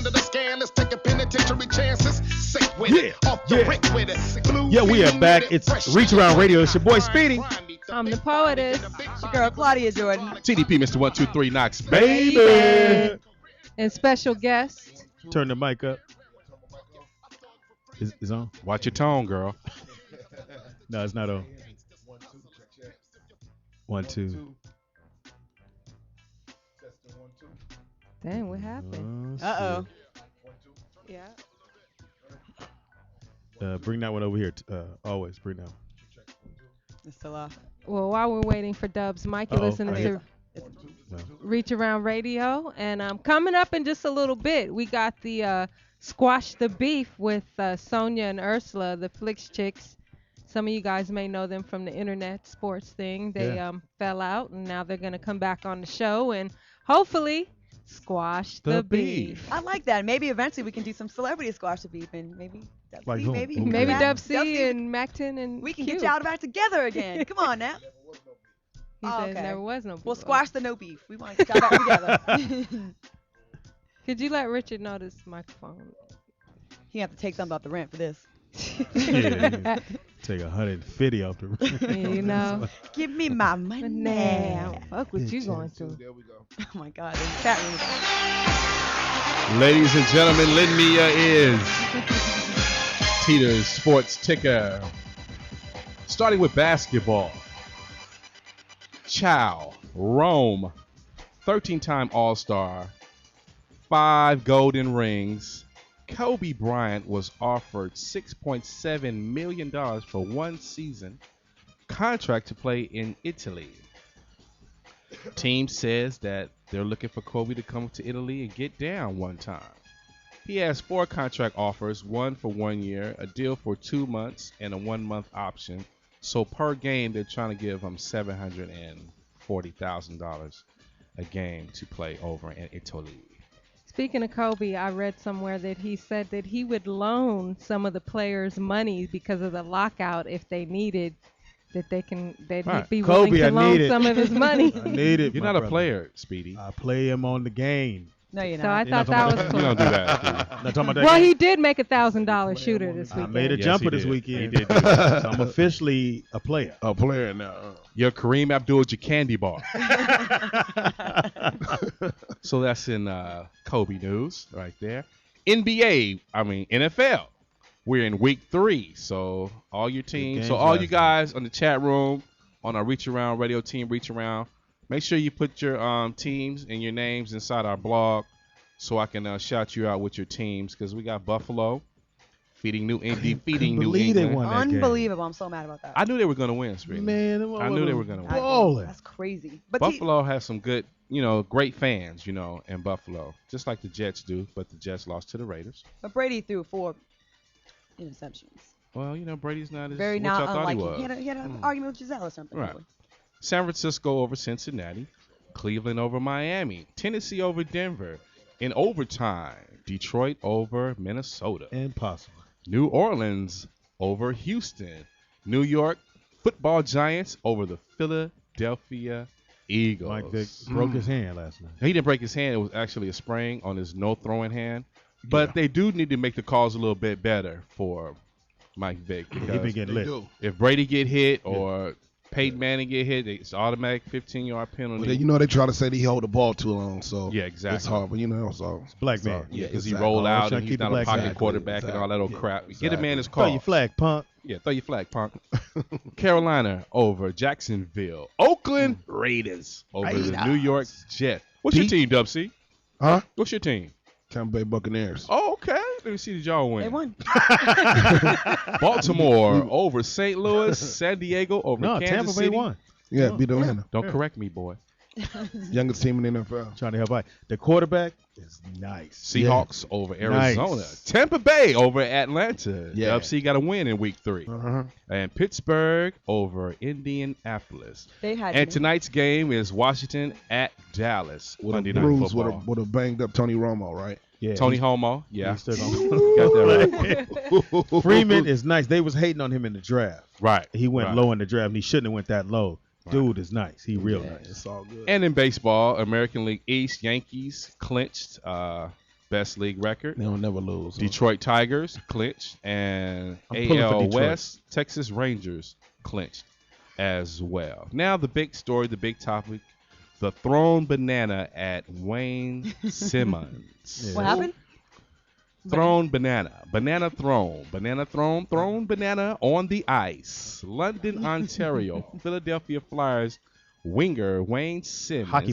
Under the scan, let's take a penitentiary chances. Sick with it, off the brick with it. Blue Yeah, we are feeling back. with it. It's Fresh Reach Around Radio. It's your boy Speedy. I'm the poetess. It's your girl Claudia Jordan. TDP, Mr. 123 Knox, Baby. And special guest. Turn the mic up. Is on? Watch your tone, girl. No, it's not on. 1, 2. Dang, what happened? Uh-oh. Yeah. Bring that one over here. Always bring that one. It's still off. Well, while we're waiting for Dubs, Mike, you're listening to No. Reach Around Radio. And coming up in just a little bit, we got the Squash the Beef with Sonia and Ursula, the Flicks chicks. Some of you guys may know them from the internet sports thing. They fell out, and now they're going to come back on the show and hopefully squash the beef. I like that. Maybe eventually we can do some celebrity squash the beef, and maybe Dub Like C, who? maybe Who Maybe Mac- Dub C and Macton and we can Q. get y'all back together again. Come on now. He said there was no beef. We'll squash the no beef. We want to get y'all back together. Could you let Richard know this microphone? He have to take something off the rent for this. Yeah, take 150 off the You know. Give me my money Now, fuck what you going through. There we go. Oh my God, in the chat room. Ladies and gentlemen, lend me your ears. Teeter's Sports Ticker. Starting with basketball. Chow, Rome, 13-time All-Star, 5 golden rings. Kobe Bryant was offered $6.7 million for 1 season contract to play in Italy. Team says that they're looking for Kobe to come to Italy and get down one time. He has 4 contract offers, 1 for 1 year, a deal for 2 months, and a 1-month option. So per game, they're trying to give him $740,000 a game to play over in Italy. Speaking of Kobe, I read somewhere that he said that he would loan some of the players money because of the lockout if they needed that he'd Right. be Kobe, willing to I loan need it. some of his money. I need it. You're my not a brother. player, Speedy. I play him on the game. No, you're So I not. thought that was You cool. don't do that, Speedy. Not talking about that Well, game. he did make $1,000 shooter this I weekend. made a Yes, jumper he this did. weekend. He did do that. So I'm officially a player. A player now. You're Kareem Abdul-Jabbar bar. So that's in Kobe news right there. NFL. We're in week 3, so all your teams, games so all last you guys on the chat room, on our Reach Around Radio team, Reach Around, make sure you put your teams and your names inside our blog so I can shout you out with your teams because we got Buffalo defeating New England. believe they won that game. Unbelievable. I'm so mad about that. I knew they were going to win, Speedy. Man, I knew they were going to win. Balling. That's crazy. But Buffalo has some good, great fans, in Buffalo, just like the Jets do, but the Jets lost to the Raiders. but Brady threw 4 interceptions. Well, Brady's not as Very what not y'all thought he unlike was. him. He had an argument with Giselle or something. Right. San Francisco over Cincinnati, Cleveland over Miami, Tennessee over Denver, in overtime, Detroit over Minnesota, Impossible. New Orleans over Houston, New York Football Giants over the Philadelphia Eagles. Mike Vick broke his hand last night. He didn't break his hand. It was actually a sprain on his no-throwing hand. But they do need to make the calls a little bit better for Mike Vick. He Because been getting lit. if Brady get hit or Peyton Manning get hit, it's automatic 15-yard penalty. Well, they try to say that he hold the ball too long, so Yeah, exactly. it's hard. But so Black man. Yeah, because he exactly. roll out trying and to he's keep the not a black pocket guy. quarterback and all that old crap. Get a man his Throw call. your flag, punk. Yeah, throw your flag, punk. Carolina over Jacksonville. Oakland Raiders over the New York Jets. What's your team, Dub C? Huh? What's your team? Tampa Bay Buccaneers. Oh, okay. Let me see the y'all win. They won. Baltimore over St. Louis. San Diego over No, Kansas Tampa City. Bay won. Yeah, beat Atlanta. Don't correct me, boy. Youngest team in the NFL. Trying to help out. The quarterback is nice. Seahawks over Arizona. Nice. Tampa Bay over Atlanta. Yeah. Dub C got a win in week 3. Uh-huh. And Pittsburgh over Indianapolis. They had And to. tonight's game is Washington at Dallas. With Monday a Night bruise, Football. with a banged up Tony Romo, right? Yeah, Tony Homo. Yeah. he's still gonna- Got that right. Freeman is nice. They was hating on him in the draft. Right. He went Right. low in the draft, and he shouldn't have went that low. Dude is nice. He real nice. It's all good. And in baseball, American League East, Yankees clinched best league record. They don't never lose. Detroit Tigers clinched, and I'm pulling for AL Detroit. West Texas Rangers clinched as well. Now the big story, the big topic, the thrown banana at Wayne Simmons. Yeah. What happened? Thrown banana, banana thrown banana on the ice. London, Ontario, Philadelphia Flyers winger Wayne Simmons, Hockey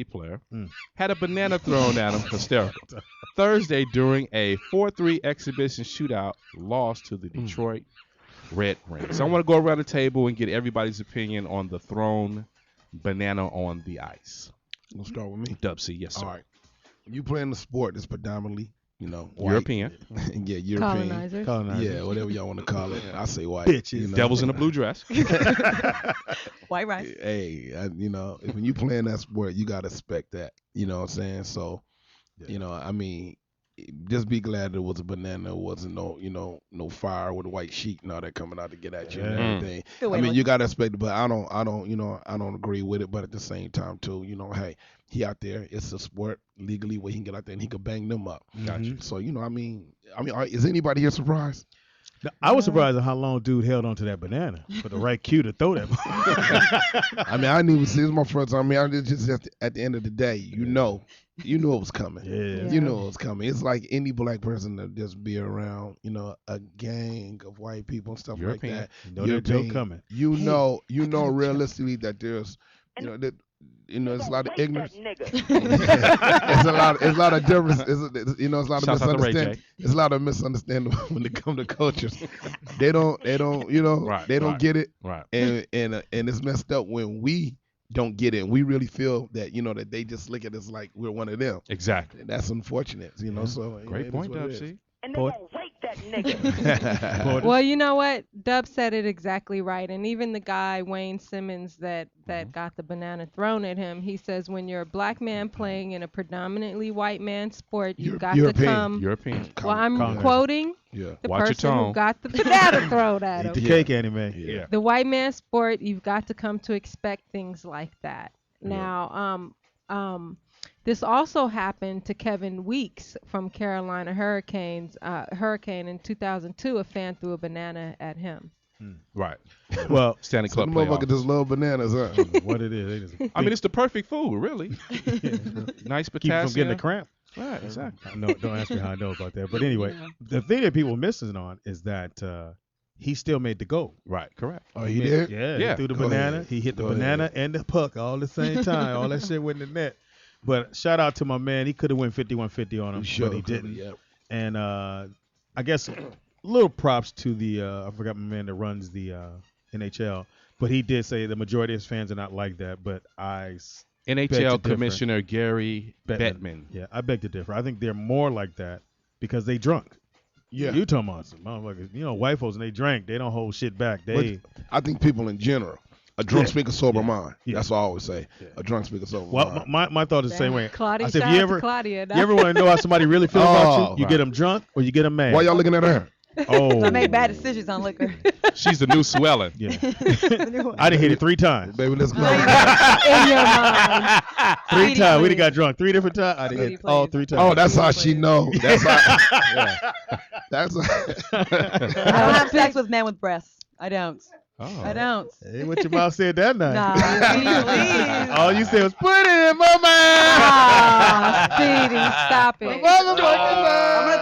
player. Mm. had a banana thrown at him, hysterical. Thursday during a 4-3 exhibition shootout, lost to the Detroit Red Wings. So I want to go around the table and get everybody's opinion on the thrown banana on the ice. Let's start with me. Dub C, yes sir. All right. You playing the sport that's predominantly, white. European. Yeah, European. Colonizers. Colonizer. Yeah, whatever y'all want to call it. I say white. Bitches. Devils in a blue dress. White rice. Hey, when you playing that sport, you gotta expect that. You know what I'm saying? So, I mean, just be glad there was a banana. It wasn't no fire with a white sheet and all that coming out to get at you and Yeah. everything. Good way I to mean, look you gotta expect it, but I don't agree with it. But at the same time, too, hey, he out there. It's a sport legally where he can get out there and he can bang them up. Gotcha. So is anybody here surprised? Now, I was surprised at how long dude held onto that banana for the right cue to throw that. I mean, I didn't even see it was my first time. I mean, I just at the end of the day, you know it was coming. Yeah. You know it was coming. It's like any black person that just be around, a gang of white people and stuff European. like that. You know that joke coming. You know realistically that there's, it's a lot of ignorance. it's a lot of difference. It's a lot of Shouts out to Ray misunderstanding. J. It's a lot of misunderstanding when it comes to cultures. They don't, Right, they don't right. get it. Right. And it's messed up when we don't get it. And we really feel that that they just look at us like we're one of them. Exactly. And that's unfortunate, So Great it is point, what it Dub is. C. Poet. Well, you know what? Dub said it exactly right. And even the guy, Wayne Simmons, that got the banana thrown at him, he says when you're a black man playing in a predominantly white man sport, you've got to European. come. European. Well, I'm Colonizer. quoting Yeah. the Watch your person who tone. got the banana thrown at Eat the him. cake, anime. Yeah. The white man sport, you've got to come to expect things like that. Now, this also happened to Kevin Weeks from Carolina Hurricane in 2002. A fan threw a banana at him. Right. Well, Stanley So the Club motherfucker playoff. just love bananas, huh? what it is. They just I mean, it's the perfect food, really. Nice keep you potassium. from getting the cramp. Right, exactly. No, don't ask me how I know about that. But anyway, the thing that people missing on is that he still made the goal. Right, correct. Oh, he did? Yeah, Yeah. he threw the Go banana. ahead. He hit the Go banana ahead. and the puck all at the same time. All that shit went in the net. But shout out to my man. He could have went 51-50 on him, Sure but he could've, didn't. yeah. And I guess little props to the I forgot my man that runs the NHL, but he did say the majority of his fans are not like that. But Beg to NHL differ. Commissioner Gary Bettman. Bettman. Yeah, I beg to differ. I think they're more like that because they drunk. Yeah. You talking about some motherfuckers? White folks and they drank. They don't hold shit back. They I think people in general, a drunk speaker, sober mind. Yeah. That's what I always say. Yeah. A drunk speaker, sober well, mind. my thought is the same way. Claudia, I said, shout if you out to ever Claudia. you ever want to know how somebody really feels about Oh, you, you get them drunk or you get them mad. Why y'all looking at her? Oh, I made bad decisions on liquor. She's the new swelling. Yeah, I done hit it 3 times. Baby, let's go. In your mind. 3 Speedy, times. We done please. got drunk 3 different times. I done Speedy, hit all please. 3 times. Oh, that's how she know. That's how. That's. I don't have sex with men with breasts. I don't. Oh. I don't. Hey, what your mouth said that night? Nah, Speedy, please. All you said was put it in my mouth. Ah, Speedy, stop it. I'm gonna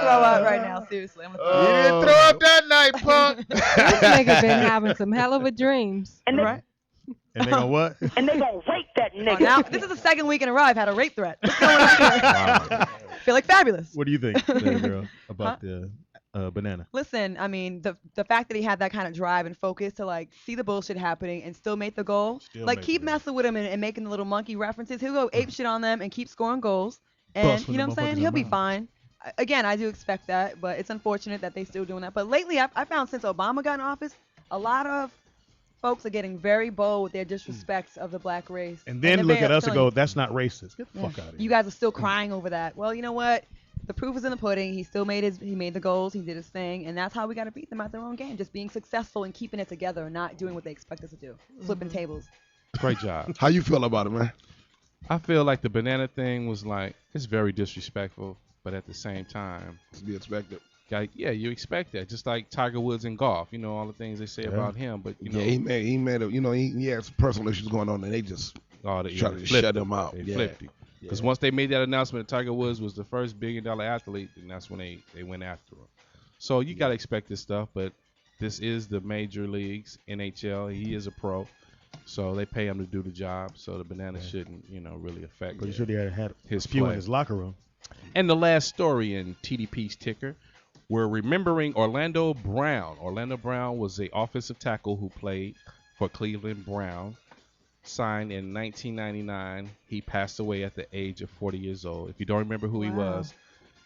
throw up right now. Seriously, I'm gonna throw You up. didn't throw up that night, punk. This nigga been having some hell of a dreams. Right? And they gonna what? And they gonna rape that Oh, nigga. now this is the second week in a row I've had a rape threat. What's going on here? Wow. Feel like fabulous. What do you think, little girl, about the banana? Listen, I mean, the fact that he had that kind of drive and focus to like see the bullshit happening and still make the goal, Still like make keep the goal. messing with him and making the little monkey references. He'll go ape shit on them and keep scoring goals, and Bust when you know the what I'm saying? motherfuckers He'll in be mouth. fine. Again, I do expect that, but it's unfortunate that they still doing that. But lately, I found since Obama got in office, a lot of folks are getting very bold with their disrespects of the black race. And then they're look very at us and upset. go, that's not racist. Get the Yeah. fuck out of here. You guys are still crying over that. Well, you know what? The proof is in the pudding. He still made the goals. He did his thing, and that's how we got to beat them at their own game. Just being successful and keeping it together, and not doing what they expect us to do, flipping tables. Great job. How you feel about it, man? I feel like the banana thing was like, it's very disrespectful. but at the same time, To be expected. you expect that. Just like Tiger Woods in golf, all the things they say about him. But He made a, he had some personal issues going on, and they just tried to shut him out. They Yeah. flipped him. Because once they made that announcement that Tiger Woods was the first $1 billion athlete, and that's when they went after him. So you got to expect this stuff, but this is the major leagues, NHL. He is a pro, so they pay him to do the job. So the banana shouldn't, really affect Pretty sure they had his a few play. in his locker room. And the last story in TDP's ticker, we're remembering Orlando Brown. Orlando Brown was a offensive tackle who played for Cleveland Brown. Signed in 1999. He passed away at the age of 40 years old. If you don't remember who he was,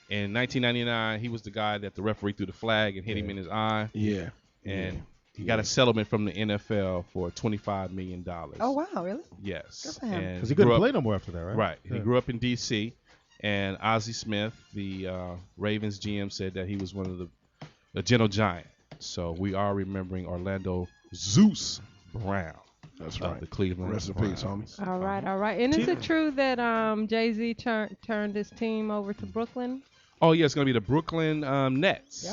in 1999, he was the guy that the referee threw the flag and hit him in his eye. Yeah. And he got a settlement from the NFL for $25 million. Oh wow, really? Yes. Good for him. And Because he grew couldn't up- play no more after that, right? Right. Yeah. He grew up in D.C. And Ozzie Smith, the Ravens GM, said that he was one of the gentle giant. So we are remembering Orlando Zeus Brown. That's Of right. the Cleveland Rest in Browns. peace, homies. All right, all right. And is it true that Jay-Z turned his team over to Brooklyn? Oh, yeah, it's going to be the Brooklyn Nets.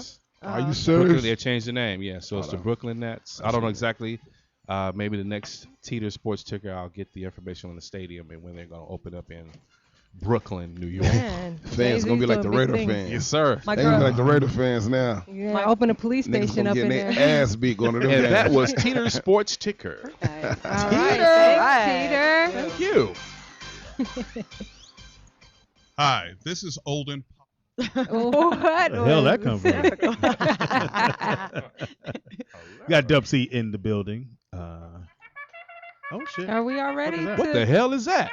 Yep. Are you Brooklyn, serious? they changed the name, yeah. So it's the Brooklyn Nets. I don't know exactly. Maybe the next Teeter Sports ticker, I'll get the information on the stadium and when they're going to open up in Brooklyn, New York. Man, Fans gonna be like the Raider fans. Yes, sir. My They gonna be girl. like the Raider fans now. Yeah, open a police Niggas station gonna up get in their there. ass beat going to them And games. that was Teeter Sports ticker. Nice. All Peter, right, thanks, Thank you. Hi, this is Olden. Peter. What? Where the hell that come from? from? We got Dub C in the building. Oh shit. Are we all ready? What What the hell is that?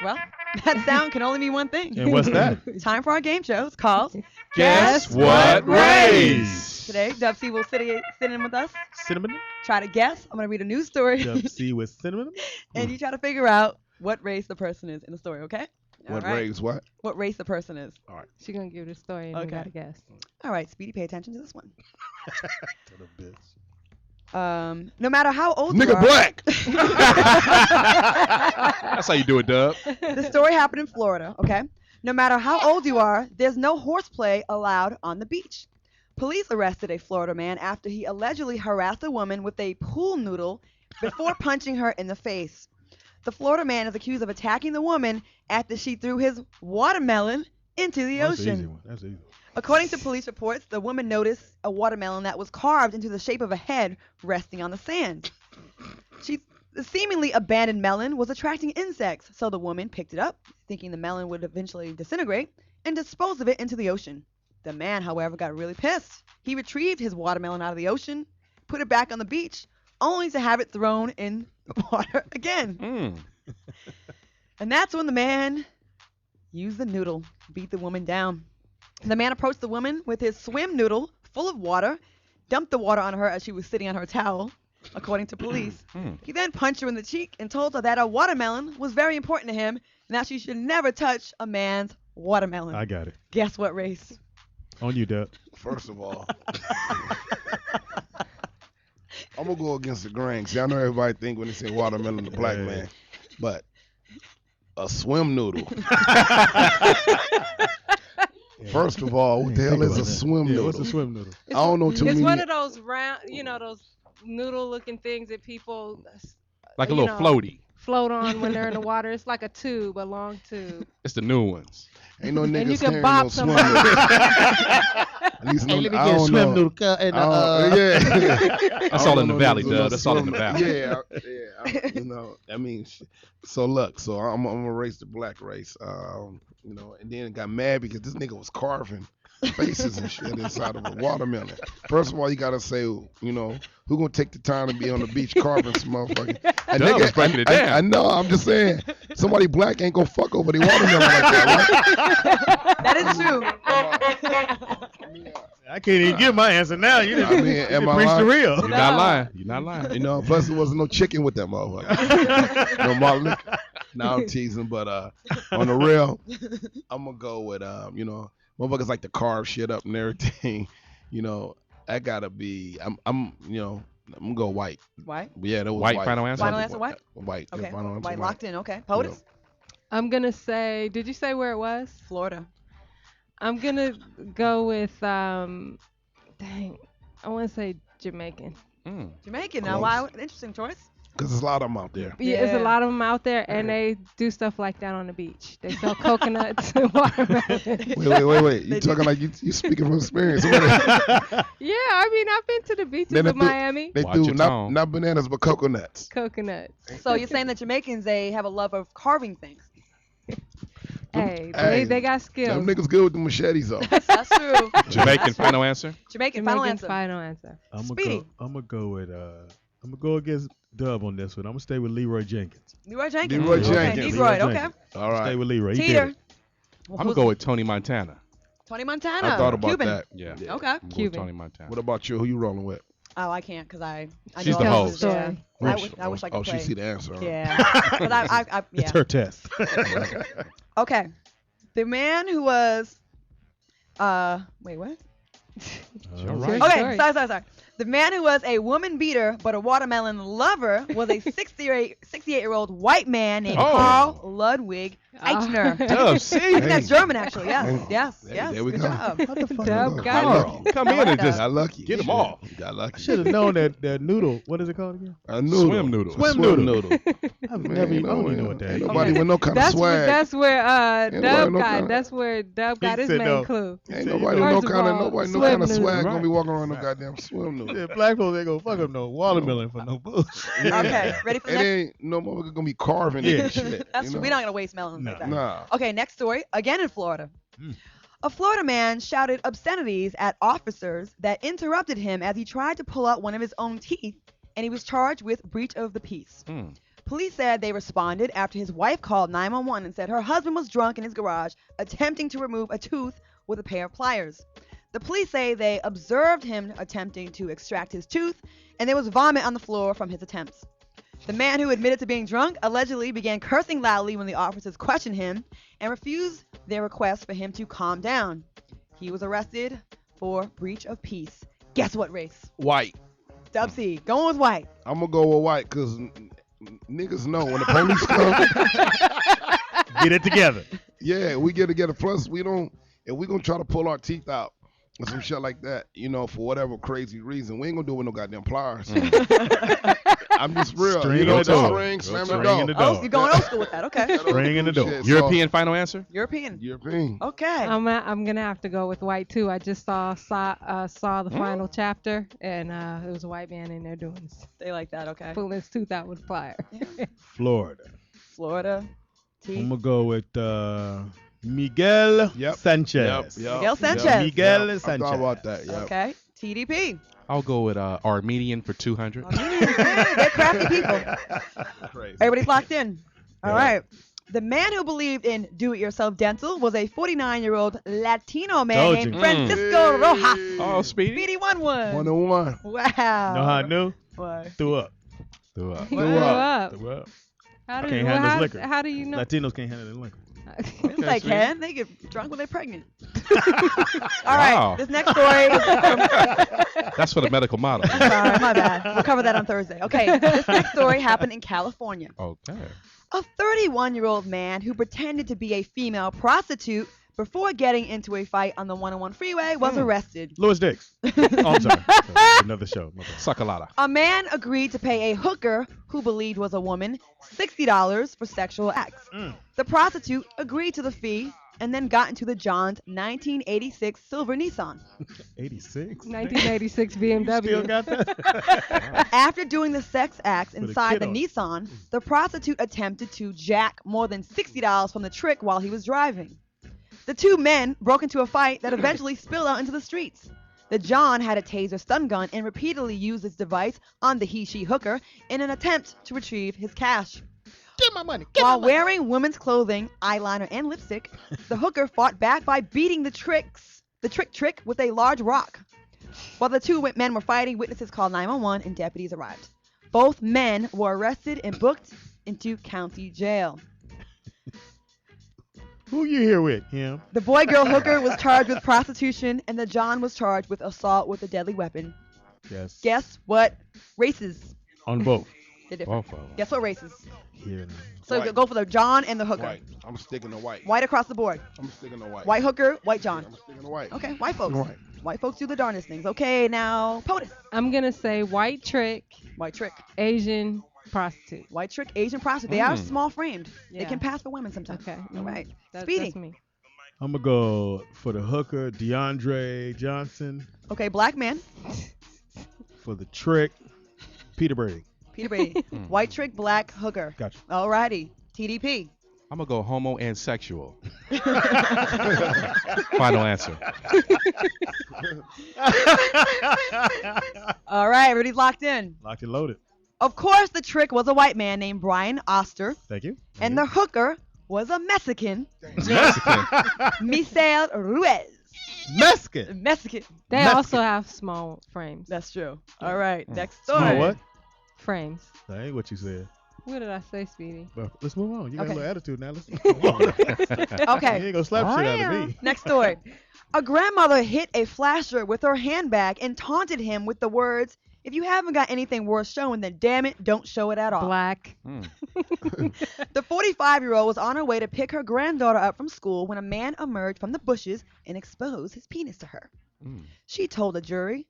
Well, that sound can only mean one thing. And what's that? Time for our game show. It's called Guess What Race? Today, Dubsy will sit in with us, Cinnamon? try to guess. I'm going to read a news story, Dub C with cinnamon? and you try to figure out what race the person is in the story, okay? What All right. race? What? What race the person is. She's gonna give the story and Okay. we gotta guess. All right, Speedy, pay attention to this one. To the bitch. No matter how old you Nigga are, black. That's how you do it, Dub. the story happened in Florida, okay? No matter how old you are, there's no horseplay allowed on the beach. Police arrested a Florida man after he allegedly harassed a woman with a pool noodle before punching her in the face. The Florida man is accused of attacking the woman after she threw his watermelon into the That's an easy ocean. one. That's easy. According to police reports, the woman noticed a watermelon that was carved into the shape of a head resting on the sand. The seemingly abandoned melon was attracting insects, so the woman picked it up, thinking the melon would eventually disintegrate, and disposed of it into the ocean. The man, however, got really pissed. He retrieved his watermelon out of the ocean, put it back on the beach, only to have it thrown in the water again. And that's when the man used the noodle, beat the woman down. The man approached the woman with his swim noodle full of water, dumped the water on her as she was sitting on her towel, according to police. He then punched her in the cheek and told her that a watermelon was very important to him and that she should never touch a man's watermelon. I got it. Guess what race? On you, Dub. First of all, I'm gonna go against the grain. See, I know everybody think when they say watermelon, the black Yeah. man, but a swim noodle. First of all, what the hell is a swim Yeah, noodle? what's a swim noodle? I don't know too It's many. one of those round, those noodle-looking things that people Like a you little know, floaty. float on when they're in the water. It's like a tube, a long tube. It's the new ones. Ain't no And you niggas can carrying bob no swim somebody. noodle. At least no, I don't know. Yeah. That's all in the valley, Dub. That's all in the valley. Yeah. I mean, so look, so I'm gonna race the black race. And then got mad because this nigga was carving faces and shit inside of a watermelon. First of all, you gotta say, who gonna take the time to be on the beach carving some motherfucking. A Dub was breaking it down. I know. I'm just saying, somebody black ain't gonna fuck over the watermelon like that, That is true. right? I can't even give my answer now. You didn't, I mean, am I preach the lying? real. You're not lying. You're not lying. Plus there wasn't no chicken with that motherfucker. No Martin. Now I'm teasing, but on the real, I'm gonna go with motherfuckers like to carve shit up and everything. I gotta be. I'm gonna go white. White? Yeah, that was White, white. final answer? Final answer, white? White. Yeah, Okay. final answer, White locked in. Okay. POTUS? I'm gonna say. Did you say where it was? Florida. I'm gonna go with dang, I want to say Jamaican. Mm. Jamaican. Now, Close. why? Interesting choice. Because there's a lot of them out there. Yeah, there's a Yeah. lot of them out there, and they do stuff like that on the beach. They sell coconuts and watermelon. Wait. You They talking like you speaking from experience. They Yeah, I mean, I've been to the beaches Then of they do- Miami. Watch do your tone. not bananas, but coconuts. Coconuts. So you're saying that Jamaicans, they have a love of carving things. Hey, Hey, they got Them skills. niggas good with the machetes though. That's true. Jamaican final answer. Jamaican, final Jamaican answer. final answer. I'm Speedy. gonna go with I'm gonna go against Dub on this one. I'm gonna stay with Leroy Jenkins. Leroy Jenkins. Leroy Okay, Jenkins. Leroy, Leroy okay. Jenkins. All Stay right. with Leroy. He Teeter. did it. Well, I'm gonna go with Tony Montana. Tony Montana. I thought about Cuban. that. Yeah. Okay. I'm going with Cuban. Tony Montana. What about you? Who you rolling with? Oh, I can't because I She's know the all host. this, yeah. Story. I wish I could Oh, play. she see the answer. huh? Yeah. But I It's yeah. her test. Okay. The man who was wait, what? You're It's right. your Okay, story. sorry. The man who was a woman beater but a watermelon lover was a 68-year-old white man named Oh. Carl Ludwig Eichner. Dub, see? I think that's Hey. German, actually. Yes, Hey. yes, Hey, yes. there we Good go. job. Dub Got got lucky. it. Come in and just Got lucky. Get 'em Shit. all. Got I lucky. should have known that noodle. What is it called again? A noodle. Swim noodle. Swim Swim noodle. I've Man, never you even, I don't even know what that ain't is. nobody with no kind of That's swag. where Ain't nobody Dub no got. kinda- That's where Dub got He his said main no. clue. Ain't So, nobody you with know, no First of kind of all, nobody no swim kind of noodle. swag gonna Right. be walking around no goddamn swim noodle. Yeah, black folks ain't gonna fuck up no watermelon for no bullshit. Okay, ready for the It next? ain't no motherfucker gonna be carving Yeah. it and shit. That's you true. know? We're not gonna waste melons No. like that. Nah. Okay, next story. Again in Florida. Mm. A Florida man shouted obscenities at officers that interrupted him as he tried to pull out one of his own teeth, and he was charged with breach of the peace. Mm. Police said they responded after his wife called 911 and said her husband was drunk in his garage attempting to remove a tooth with a pair of pliers. The police say they observed him attempting to extract his tooth, and there was vomit on the floor from his attempts. The man who admitted to being drunk allegedly began cursing loudly when the officers questioned him and refused their request for him to calm down. He was arrested for breach of peace. Guess what race? White. Dub C. Going with white. I'm gonna go with white because niggas know when the police come. Get it together. Yeah, we get together. Plus, we don't. If we gonna try to pull our teeth out or some shit like that, for whatever crazy reason, we ain't gonna do it with no goddamn pliers. I'm just real. String you know, in the door. string, slam String the in the door. door. Oh, you're going old school with that. Okay. Ring in the door. Shit, European final answer. European. European. Okay. I'm gonna have to go with white too. I just saw the final chapter, and it was a white man in there doing They like that. Okay. pulling his tooth out with pliers. Florida. Florida. I'm T. gonna go with Miguel Yep. Sanchez. Miguel Sanchez. Miguel I Sanchez. thought about that. Yeah. Okay. TDP. I'll go with Armenian for 200. They're crafty people. Crazy. Everybody's locked in. All Yeah. right. The man who believed in do-it-yourself dental was a 49-year-old Latino man named Told you. Francisco Rojas. Oh, Speedy. Speedy won one. 101. Wow. Know how I knew? Why? Threw up. Threw up. He Wow. grew up. Threw up. How do Can't you, handle how, liquor. how do you know? Latinos can't handle the liquor. Yes, they sweet. can. They get drunk when they're pregnant. All right. Wow. This next story is That's for the medical model. Sorry, my bad. We'll cover that on Thursday. Okay, this next story happened in California. Okay. A 31-year-old man who pretended to be a female prostitute before getting into a fight on the 101 freeway was arrested. Louis Dix. Oh, I'm sorry. Another show. My bad. Suckalata. A man agreed to pay a hooker who believed was a woman $60 for sexual acts. Mm. The prostitute agreed to the fee and then got into the John's 1986 silver Nissan. 86. 1986 BMW. Still got that? After doing the sex acts With a inside the kid on. Nissan, the prostitute attempted to jack more than $60 from the trick while he was driving. The two men broke into a fight that eventually spilled out into the streets. The John had a taser stun gun and repeatedly used its device on the he-she hooker in an attempt to retrieve his cash. Get my money. While wearing women's clothing, eyeliner, and lipstick, the hooker fought back by beating the trick with a large rock. While the two men were fighting, witnesses called 911 and deputies arrived. Both men were arrested and booked into county jail. Who you here with? Him. The boy-girl hooker was charged with prostitution, and the John was charged with assault with a deadly weapon. Yes. Guess what races? On both. They're different. Both of them. Guess what races? Here. So White. go for the John and the hooker. White. I'm sticking to white. White across the board. I'm sticking to white. White hooker, white John. I'm sticking to white. Okay, white folks. White. White folks do the darndest things. Okay, now POTUS. I'm gonna say white trick, White trick. Asian prostitute. White trick, Asian prostitute. They are Mm. small framed. They Yeah. can pass for women sometimes. Okay. All right. That's Speedy. me. I'm gonna go for the hooker, DeAndre Johnson. Okay, black man. For the trick, Peter Brady. Peter Brady. White trick, black hooker. Gotcha. Alrighty. TDP. I'm gonna go homo and sexual. Final answer. All right, everybody's locked in. Locked and loaded. Of course, the trick was a white man named Brian Oster, Thank you. and the hooker was a Mexican, Mexican. Misael Ruiz. Mexican. Mexican. They Mexican. also have small frames. That's true. All right, next Small story. what? Frames. That ain't what you said. What did I say, Speedy? But let's move on. You got Okay. a little attitude now. Let's move on. You Okay, ain't gonna slap shit out of me. next story. A grandmother hit a flasher with her handbag and taunted him with the words, "If you haven't got anything worth showing, then damn it, don't show it at all." Black. Mm. The 45-year-old was on her way to pick her granddaughter up from school when a man emerged from the bushes and exposed his penis to her. Mm. She told the jury,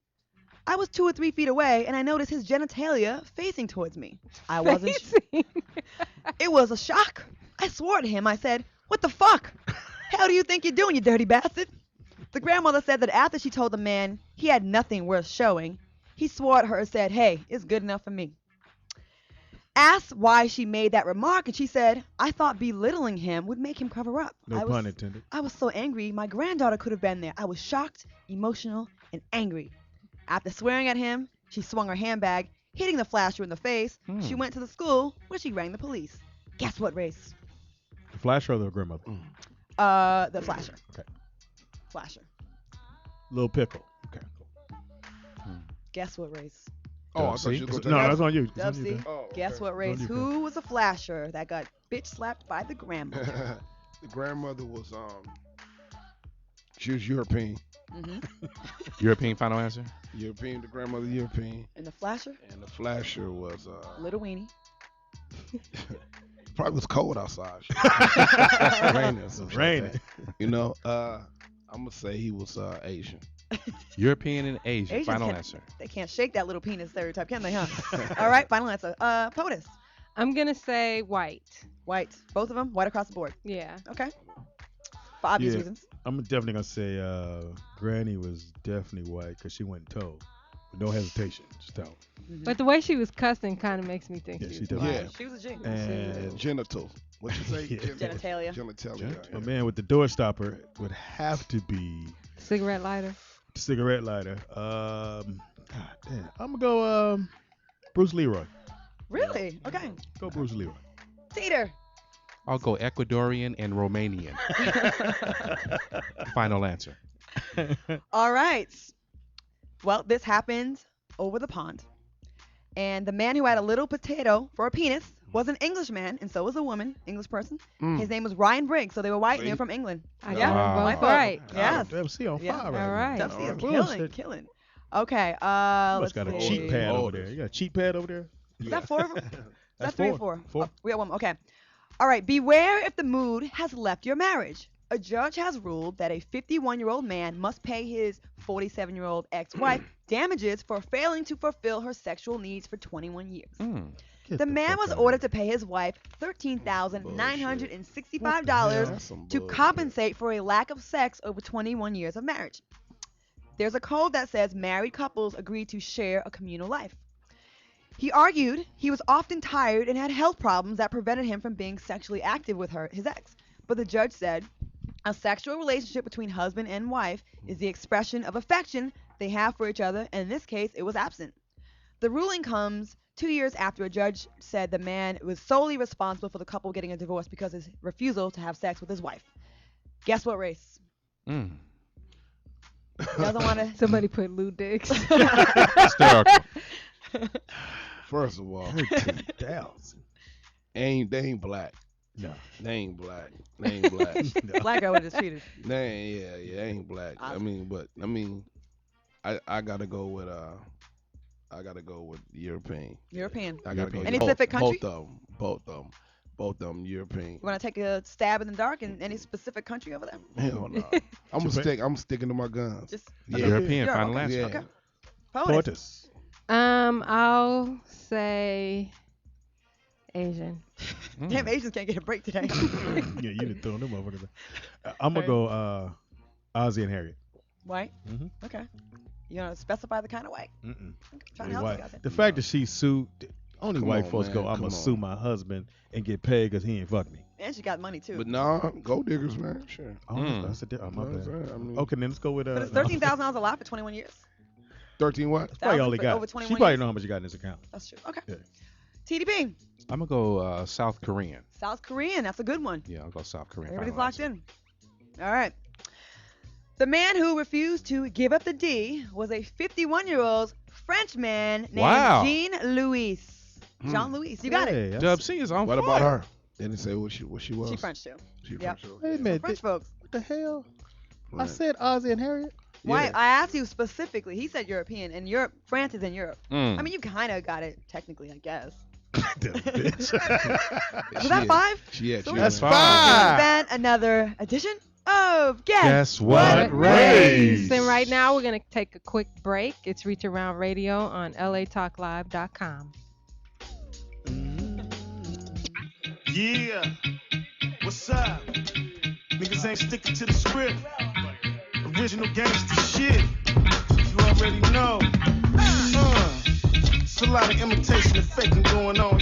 "I was 2 or 3 feet away and I noticed his genitalia facing towards me. I wasn't. It was a shock. I swore to him. I said, 'What the fuck? Hell do you think you're doing, you dirty bastard?' The grandmother said that after she told the man he had nothing worth showing, he swore at her and said, 'Hey, it's good enough for me.' Asked why she made that remark, and she said, 'I thought belittling him would make him cover up. No pun intended. I was so angry, my granddaughter could have been there. I was shocked, emotional, and angry.' After swearing at him, she swung her handbag, hitting the flasher in the face. She went to the school where she rang the police. Guess what race? The flasher or the grandmother? The flasher. Okay. Flasher. Little pickle. Okay. Guess what race? Oh, I Don't thought see. you was No, gonna that's on you. That's Dub on you, C. Dan. Oh, Guess okay. what race? you, Who was the flasher that got bitch slapped by the grandmother? The grandmother was she was European. hmm European final answer. European, the grandmother European, And the flasher? and the flasher was Little weenie. probably was cold outside. Raining, or something like Raining. that. You know, I'm gonna say he was Asian. European and Asian. Asians Final can't- answer. They can't shake that little penis stereotype, can they, huh? All right, final answer. POTUS. I'm gonna say white. White. Both of them, white across the board. Yeah. Okay. For obvious Yeah. reasons. I'm definitely gonna say Granny was definitely white because she went toe, with no hesitation, just toe. But the way she was cussing kind of makes me think Yeah, she she was does. black. Yeah. She was a G. And Genital. What you say? Yeah. Genitalia. Genitalia. my man with the door stopper would have to be Cigarette lighter. the cigarette lighter. God damn. I'm gonna go Bruce Leroy. Really? Okay. Go Bruce Leroy. Teeter. I'll go Ecuadorian and Romanian. Final answer. All right. Well, this happened over the pond. And the man who had a little potato for a penis was an Englishman, and so was a woman, English person. His name was Ryan Briggs, so they were white and they were from England. I Yeah. got them Wow. both right. Yes. MC on Yeah. fire. All right. Dubsy is Bullshit. killing. Okay, Must let's got a see. cheat pad over there. Motors. You got a cheat pad over there? Is that 4 of them? Is That's that 3 or 4? Four. Oh, we got one more. Okay. All right. Beware if the mood has left your marriage. A judge has ruled that a 51-year-old man must pay his 47-year-old ex-wife damages for failing to fulfill her sexual needs for 21 years. Mm. Get The man fuck was outta ordered here. to pay his wife $13,965 That's some to bullshit. compensate for a lack of sex over 21 years of marriage. There's a code that says married couples agree to share a communal life. He argued he was often tired and had health problems that prevented him from being sexually active with his ex. But the judge said a sexual relationship between husband and wife is the expression of affection they have for each other, and in this case, it was absent. The ruling comes 2 years after a judge said the man was solely responsible for the couple getting a divorce because of his refusal to have sex with his wife. Guess what race? Mm. Doesn't want to. Somebody put Lou Dix. Hysterical. First of all, 13,000. they ain't black. No. They ain't black. They ain't black. Black girl would have treated. They ain't, they ain't black. I mean, I gotta go with I gotta go with European. European. I gotta go. Any both- specific country? Both of them European. You want to take a stab in the dark in any specific country over there? Hell no. I'm sticking to my guns. Just Yeah. European, Europe, final okay. answer. Yeah. Okay. POTUS. POTUS. I'll say Asian. Damn, Asians can't get a break today. Yeah, you done throwing them motherfuckers. I'm gonna go Ozzy and Harriet. White. Mhm. Okay. You gonna specify the kind of white? Mm-mm. Trying Only to help you white. out there. The fact that she sued, only Come white on, folks man, go, I'm come gonna on. sue my husband and get paid because he ain't fucked me. And she got money too. But nah, gold diggers, man. Sure. Oh, that's a oh, my You know what I'm bad. saying? I mean, Okay, then let's go with But it's no. $13,000 a lot for 21 years. 13 what? Probably all he for got. over She 21 probably years. know how much you got in his account. That's true. Okay. Yeah. TDP. I'm gonna go South Korean. South Korean. That's a good one. Yeah, I'll go South Korean. Everybody's final locked answer. in. All right. The man who refused to give up the D was a 51-year-old Frenchman named Wow. Jean Louis. Jean Louis. You got it. Hey, that's- Dub C is on What fire. about her? They didn't say what she was. She French too. She Yep. French. Wait a minute. French folks. What the hell? I Right. said Ozzy and Harriet. Why? Yeah. I asked you specifically. He said European, and Europe, France is in Europe. Mm. I mean, you kind of got it technically, I guess. Bitch. Was that 5? Yeah, So she That's was. fine. Then another edition of Guess what? Race. And right now we're gonna take a quick break. It's Reach Around Radio on LATalkLive.com. Yeah, what's up? Niggas ain't sticking to the script. Original gangster shit. You already know. It's a lot of imitation and faking going on. You